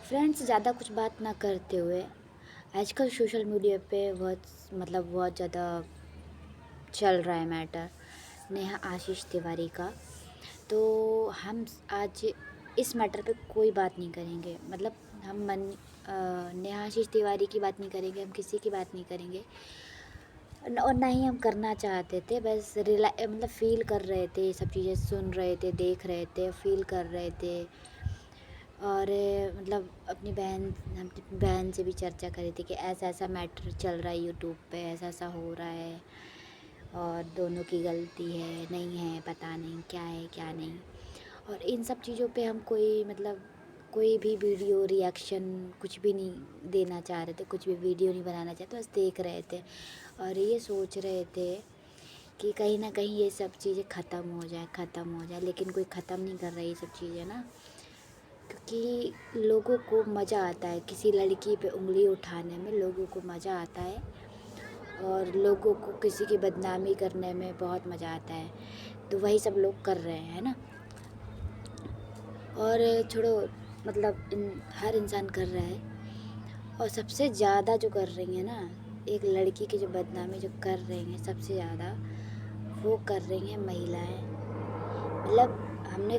Friends, ज़्यादा कुछ बात ना करते हुए आजकल सोशल मीडिया पे बहुत ज़्यादा चल रहा है मैटर नेहा आशीष तिवारी का। तो आज इस मैटर पे कोई बात नहीं करेंगे। हम नेहा आशीष तिवारी की बात नहीं करेंगे, हम किसी की बात नहीं करेंगे और ना ही हम करना चाहते थे। बस फ़ील कर रहे थे, ये सब चीज़ें सुन रहे थे, देख रहे थे, फ़ील कर रहे थे। और अपनी बहन से भी चर्चा करी थी कि ऐसा मैटर चल रहा है यूट्यूब पे, ऐसा हो रहा है और दोनों की गलती है, नहीं है, पता नहीं क्या है क्या नहीं। और इन सब चीज़ों पे हम कोई भी वीडियो रिएक्शन कुछ भी नहीं देना चाह रहे थे, कुछ भी वीडियो नहीं बनाना चाहते, बस देख रहे थे और ये सोच रहे थे कि कहीं ना कहीं ये सब चीज़ें ख़त्म हो जाए, लेकिन कोई ख़त्म नहीं कर रहा ये सब चीज़ें ना। क्योंकि लोगों को मज़ा आता है, किसी लड़की पे उंगली उठाने में लोगों को मज़ा आता है और लोगों को किसी की बदनामी करने में बहुत मज़ा आता है। तो वही सब लोग कर रहे हैं ना। और छोड़ो, हर इंसान कर रहा है और सबसे ज़्यादा जो कर रही है ना, एक लड़की की जो बदनामी जो कर रही हैं सबसे ज़्यादा, वो कर रही हैं महिलाएं। हमने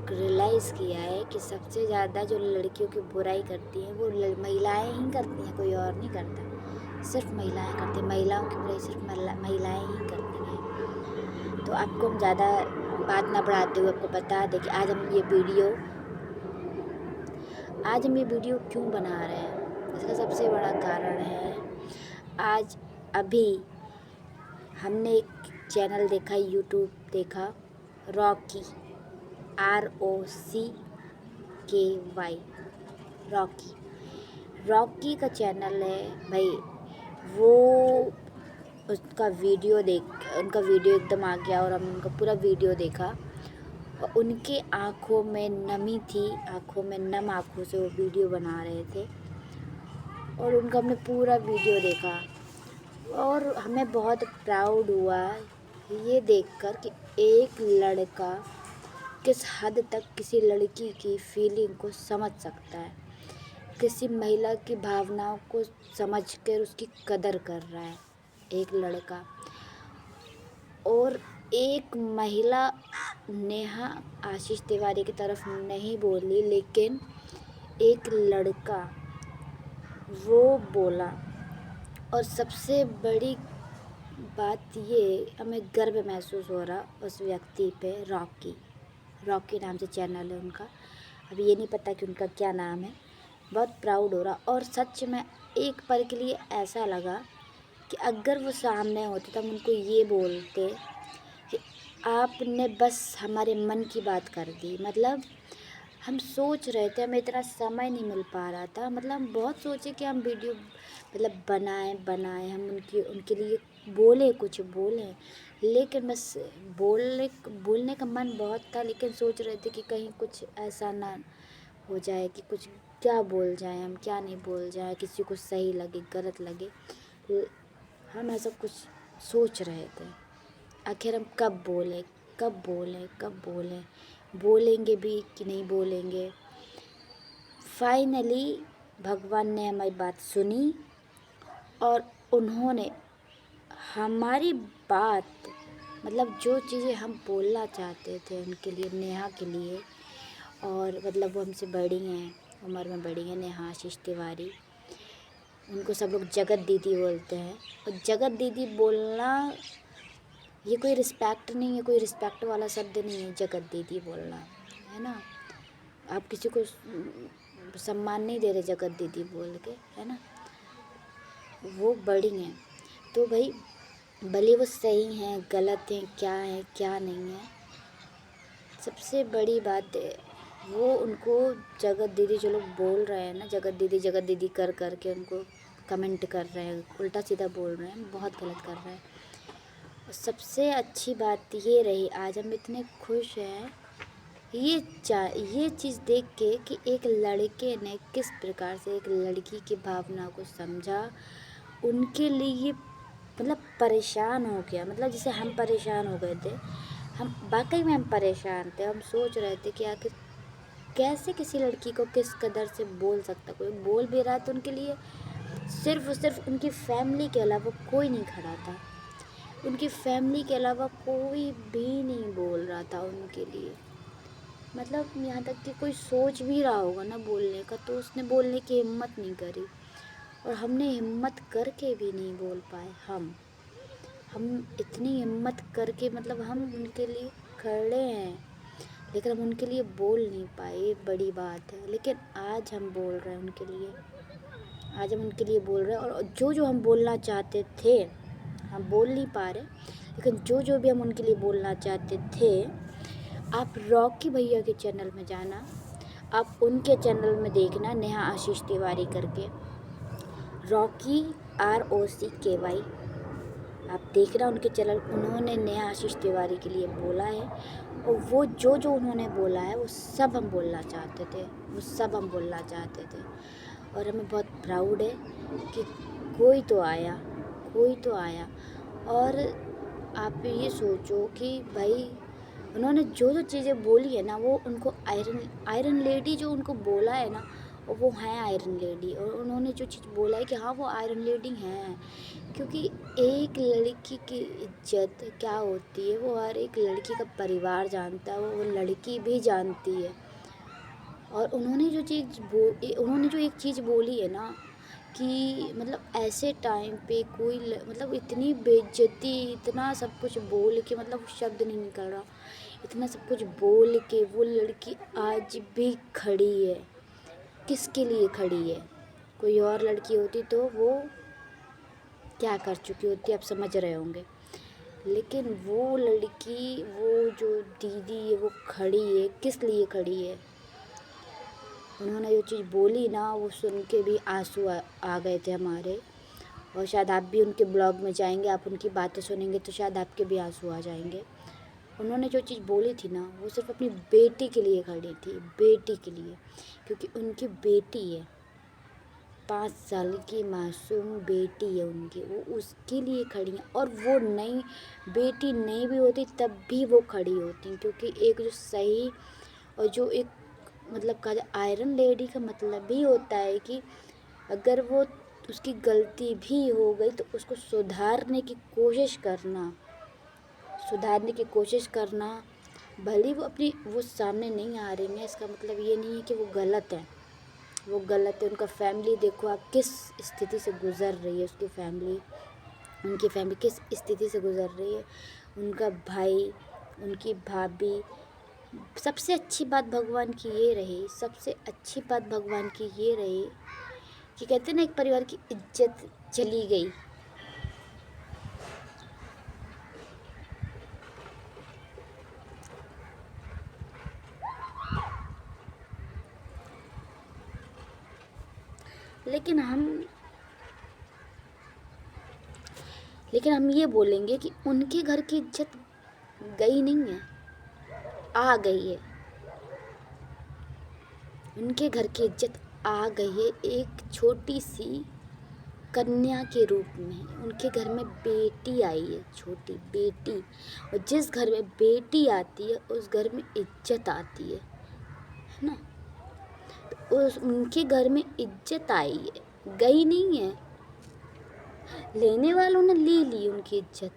रियलाइज़ किया है कि सबसे ज़्यादा जो लड़कियों की बुराई करती हैं वो महिलाएं ही करती हैं, कोई और नहीं करता। सिर्फ महिलाएं करती हैं, महिलाओं की बुराई सिर्फ महिलाएं ही करती हैं। तो आपको हम ज़्यादा बात ना बढ़ाते हुए आपको बता दें कि आज हम ये वीडियो क्यों बना रहे हैं। इसका सबसे बड़ा कारण है, आज अभी हमने एक चैनल देखा, यूट्यूब देखा, रॉकी, ROCKY, रॉकी का चैनल है भाई। वो उनका वीडियो एकदम आ गया और हम उनका पूरा वीडियो देखा और उनके आँखों में नमी थी, नम आँखों से वो वीडियो बना रहे थे और उनका हमने पूरा वीडियो देखा और हमें बहुत प्राउड हुआ ये देखकर कि एक लड़का किस हद तक किसी लड़की की फीलिंग को समझ सकता है, किसी महिला की भावनाओं को समझकर उसकी कदर कर रहा है एक लड़का। और एक महिला नेहा आशीष तिवारी की तरफ नहीं बोली, लेकिन एक लड़का वो बोला। और सबसे बड़ी बात ये, हमें गर्व महसूस हो रहा उस व्यक्ति पे। रॉकी नाम से चैनल है उनका, अभी ये नहीं पता कि उनका क्या नाम है। बहुत प्राउड हो रहा और सच में एक पल के लिए ऐसा लगा कि अगर वो सामने होते तो हम उनको ये बोलते कि आपने बस हमारे मन की बात कर दी। हम सोच रहे थे, हमें इतना समय नहीं मिल पा रहा था। हम बहुत सोचे कि हम वीडियो बनाएं हम उनके लिए कुछ बोलें, लेकिन बस बोलने का मन बहुत था, लेकिन सोच रहे थे कि कहीं कुछ ऐसा ना हो जाए कि कुछ क्या बोल जाएं हम, क्या नहीं बोल जाए, किसी को सही लगे गलत लगे। हम ऐसा कुछ सोच रहे थे। आखिर हम कब बोलें, बोलेंगे भी कि नहीं बोलेंगे। फाइनली भगवान ने हमारी बात सुनी और उन्होंने हमारी बात, जो चीज़ें हम बोलना चाहते थे उनके लिए, नेहा के लिए, और वो हमसे बड़ी हैं, उम्र में बड़ी हैं, नेहा आशीष तिवारी। उनको सब लोग जगत दीदी बोलते हैं और जगत दीदी बोलना ये कोई रिस्पेक्ट नहीं है, कोई रिस्पेक्ट वाला शब्द नहीं है जगत दीदी बोलना, है ना। आप किसी को सम्मान नहीं दे रहे जगत दीदी बोल के, है ना। वो बड़ी हैं तो भाई, भले वो सही हैं गलत हैं, क्या नहीं है, सबसे बड़ी बात है वो उनको जगत दीदी जो लोग बोल रहे हैं ना, जगत दीदी कर के उनको कमेंट कर रहे हैं, उल्टा सीधा बोल रहे हैं, बहुत गलत कर रहे हैं। और सबसे अच्छी बात ये रही, आज हम इतने खुश हैं ये चीज़ देख के कि एक लड़के ने किस प्रकार से एक लड़की की भावना को समझा, उनके लिए परेशान हो गया। जैसे हम परेशान हो गए थे, हम वाकई में हम परेशान थे। हम सोच रहे थे कि आखिर कैसे किसी लड़की को किस कदर से बोल सकता, कोई बोल भी रहा है तो उनके लिए सिर्फ और सिर्फ उनकी फैमिली के अलावा कोई नहीं खड़ा था, उनकी फैमिली के अलावा कोई भी नहीं बोल रहा था उनके लिए। मतलब यहाँ तक कि कोई सोच भी रहा होगा ना बोलने का तो उसने बोलने की हिम्मत नहीं करी, और हमने हिम्मत करके भी नहीं बोल पाए। हम इतनी हिम्मत करके मतलब हम उनके लिए खड़े हैं, लेकिन हम उनके लिए बोल नहीं पाए, ये बड़ी बात है। लेकिन आज हम बोल रहे हैं उनके लिए, आज हम उनके लिए बोल रहे हैं, और जो जो हम बोलना चाहते थे हम बोल नहीं पा रहे, लेकिन जो जो भी हम उनके लिए बोलना चाहते थे, आप रॉकी भैया के चैनल में जाना, आप उनके चैनल में देखना, नेहा आशीष तिवारी करके, रॉकी ROCKY, आप देखना उनके चैनल। उन्होंने नेहा आशीष तिवारी के लिए बोला है, और वो जो जो उन्होंने बोला है वो सब हम बोलना चाहते थे, वो सब हम बोलना चाहते थे। और हमें बहुत प्राउड है कि कोई तो आया, कोई तो आया। और आप ये सोचो कि भाई उन्होंने जो जो चीज़ें बोली है ना, वो उनको आयरन लेडी जो उनको बोला है ना, और वो हैं आयरन लेडी। और उन्होंने जो चीज़ बोला है कि हाँ वो आयरन लेडी हैं, क्योंकि एक लड़की की इज्जत क्या होती है वो हर एक लड़की का परिवार जानता है, वो लड़की भी जानती है। और उन्होंने जो एक चीज़ बोली है ना कि मतलब ऐसे टाइम पे कोई मतलब इतनी बेइज्जती, इतना सब कुछ बोल के, मतलब शब्द नहीं निकल रहा, इतना सब कुछ बोल के वो लड़की आज भी खड़ी है। किसके लिए खड़ी है? कोई और लड़की होती तो वो क्या कर चुकी होती, आप समझ रहे होंगे। लेकिन वो लड़की, वो जो दीदी है वो खड़ी है, किस लिए खड़ी है? उन्होंने जो चीज़ बोली ना वो सुन के भी आंसू आ गए थे हमारे। और शायद आप भी उनके ब्लॉग में जाएंगे, आप उनकी बातें सुनेंगे तो शायद आपके भी आंसू आ जाएंगे। उन्होंने जो चीज़ बोली थी ना वो सिर्फ अपनी बेटी के लिए खड़ी थी, बेटी के लिए, क्योंकि उनकी बेटी है, 5 साल की मासूम बेटी है उनकी, वो उसके लिए खड़ी हैं। और वो नई बेटी नहीं भी होती तब भी वो खड़ी होती, क्योंकि एक जो सही और जो एक मतलब का आयरन लेडी का मतलब भी होता है कि अगर वो उसकी गलती भी हो गई तो उसको सुधारने की कोशिश करना। भले वो सामने नहीं आ रही हैं, इसका मतलब ये नहीं है कि वो गलत है, वो गलत है। उनका फैमिली देखो आप किस स्थिति से गुज़र रही है, उनकी फैमिली किस स्थिति से गुज़र रही है, उनका भाई, उनकी भाभी। सबसे अच्छी बात भगवान की ये रही, कि कहते हैं ना एक परिवार की इज्जत चली गई। लेकिन हम ये बोलेंगे कि उनके घर की इज्जत गई नहीं है, आ गई है। उनके घर की इज्जत आ गई है एक छोटी सी कन्या के रूप में। उनके घर में बेटी आई है, छोटी बेटी, और जिस घर में बेटी आती है उस घर में इज्जत आती है ना। तो उनके घर में इज्जत आई है, गई नहीं है। लेने वालों ने ले ली उनकी इज्जत,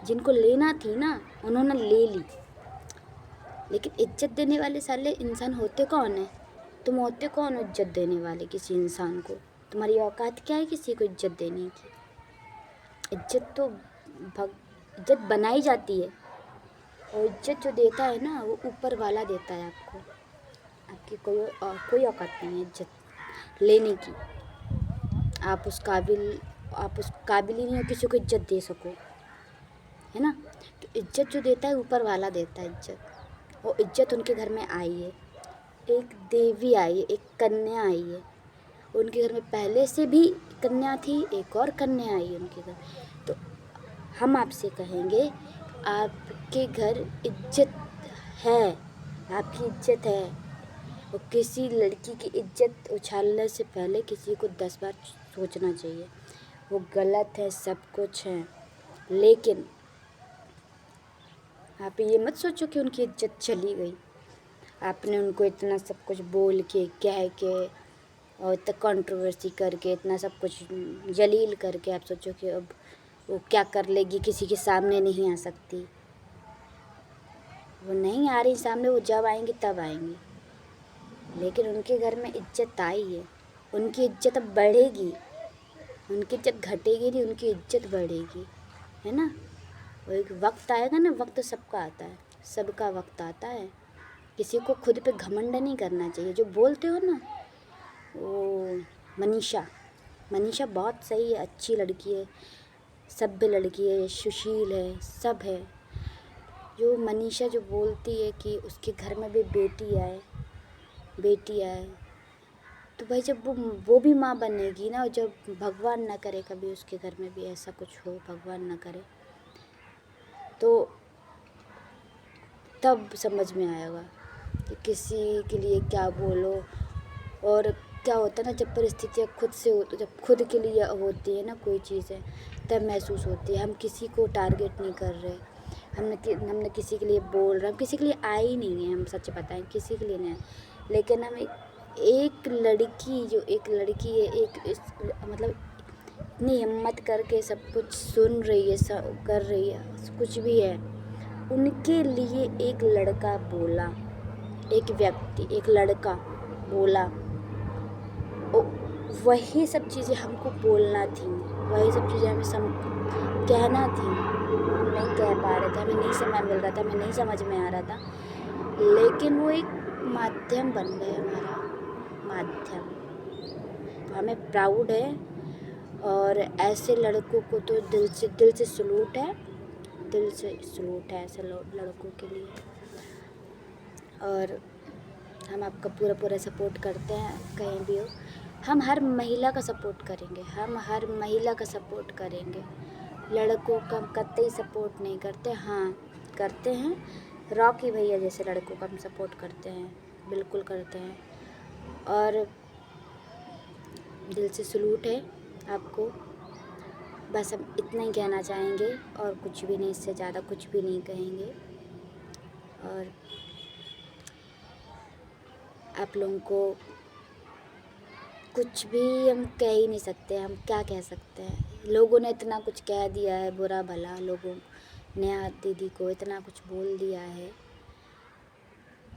जिनको लेना थी ना उन्होंने ले ली। लेकिन इज्जत देने वाले साले इंसान होते कौन है? तुम होते कौन हो इज्जत देने वाले किसी इंसान को? तुम्हारी औकात क्या है किसी को इज्जत देने की? इज्जत बनाई जाती है, और इज्जत जो देता है ना वो ऊपर वाला देता है आपको। आपकी कोई औकात नहीं है इज्जत लेने की। आप उस काबिल ही नहीं हो किसी को इज्जत दे सको, है ना। तो इज्जत जो देता है ऊपर वाला देता है इज्जत। वो इज्जत उनके घर में आई है, एक देवी आई है, एक कन्या आई है। उनके घर में पहले से भी कन्या थी, एक और कन्या आई है उनके घर। तो हम आपसे कहेंगे आपके घर इज्जत है, आपकी इज्जत है। और किसी लड़की की इज्जत उछालने से पहले किसी को 10 बार सोचना चाहिए। वो गलत है, सब कुछ है, लेकिन आप ये मत सोचो कि उनकी इज्जत चली गई। आपने उनको इतना सब कुछ बोल के, कह के और इतना कंट्रोवर्सी करके, इतना सब कुछ जलील करके आप सोचो कि अब वो क्या कर लेगी, किसी के सामने नहीं आ सकती। वो नहीं आ रही सामने, वो जब आएंगी तब आएंगी, लेकिन उनके घर में इज्जत आई है। उनकी इज्जत अब बढ़ेगी, उनकी इज्जत घटेगी नहीं, उनकी इज्जत बढ़ेगी, है ना। वो एक वक्त आएगा ना, वक्त सबका आता है, सबका वक्त आता है। किसी को खुद पे घमंड नहीं करना चाहिए। जो बोलते हो ना, वो मनीषा बहुत सही है, अच्छी लड़की है, सभ्य लड़की है, सुशील है, सब है। जो मनीषा जो बोलती है कि उसके घर में भी बेटी आए, तो भाई जब वो भी माँ बनेगी ना, जब भगवान ना करे कभी उसके घर में भी ऐसा कुछ हो, भगवान ना करे, तो तब समझ में आएगा कि किसी के लिए क्या बोलो। और क्या होता है ना, जब परिस्थितियाँ खुद से हो, तो जब खुद के लिए होती है ना कोई चीज़ें, तब महसूस होती है। हम किसी को टारगेट नहीं कर रहे, हमने किसी के लिए बोल रहे, हम किसी के लिए आए ही नहीं हैं, हम सच बताएं किसी के लिए नहीं, लेकिन हम एक लड़की है, मतलब इतनी हिम्मत करके सब कुछ सुन रही है, सब कर रही है, कुछ भी है, उनके लिए एक लड़का बोला, एक व्यक्ति, एक लड़का बोला, वही सब चीज़ें हमको बोलना थी, वही सब चीज़ें हमें कहना थी, हम नहीं कह पा रहे थे, हमें नहीं समय मिल रहा था, हमें नहीं समझ में आ रहा था, लेकिन वो एक माध्यम बन गए, हमारा माध्यम। तो हमें प्राउड है, और ऐसे लड़कों को तो दिल से सलूट है, ऐसे लड़कों के लिए। और हम आपका पूरा सपोर्ट करते हैं, कहीं भी हो। हम हर महिला का सपोर्ट करेंगे, लड़कों का हम कतई सपोर्ट नहीं करते। हाँ, करते हैं, रॉकी भैया जैसे लड़कों का हम सपोर्ट करते हैं, बिल्कुल करते हैं। और दिल से सलूट है आपको। बस हम इतना ही कहना चाहेंगे, और कुछ भी नहीं, इससे ज़्यादा कुछ भी नहीं कहेंगे। और आप लोगों को कुछ भी हम कह ही नहीं सकते, हम क्या कह सकते हैं। लोगों ने इतना कुछ कह दिया है, बुरा भला लोगों ने दीदी को इतना कुछ बोल दिया है,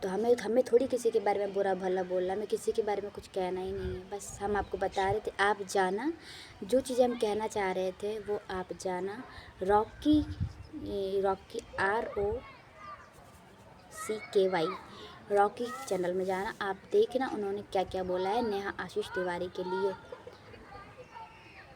तो हमें थोड़ी किसी के बारे में बुरा भला बोलना, हमें किसी के बारे में कुछ कहना ही नहीं है। बस हम आपको बता रहे थे, आप जाना, जो चीज़ें हम कहना चाह रहे थे वो आप जाना। रॉकी ROCKY रॉकी चैनल में जाना, आप देखना उन्होंने क्या क्या बोला है नेहा आशीष तिवारी के लिए।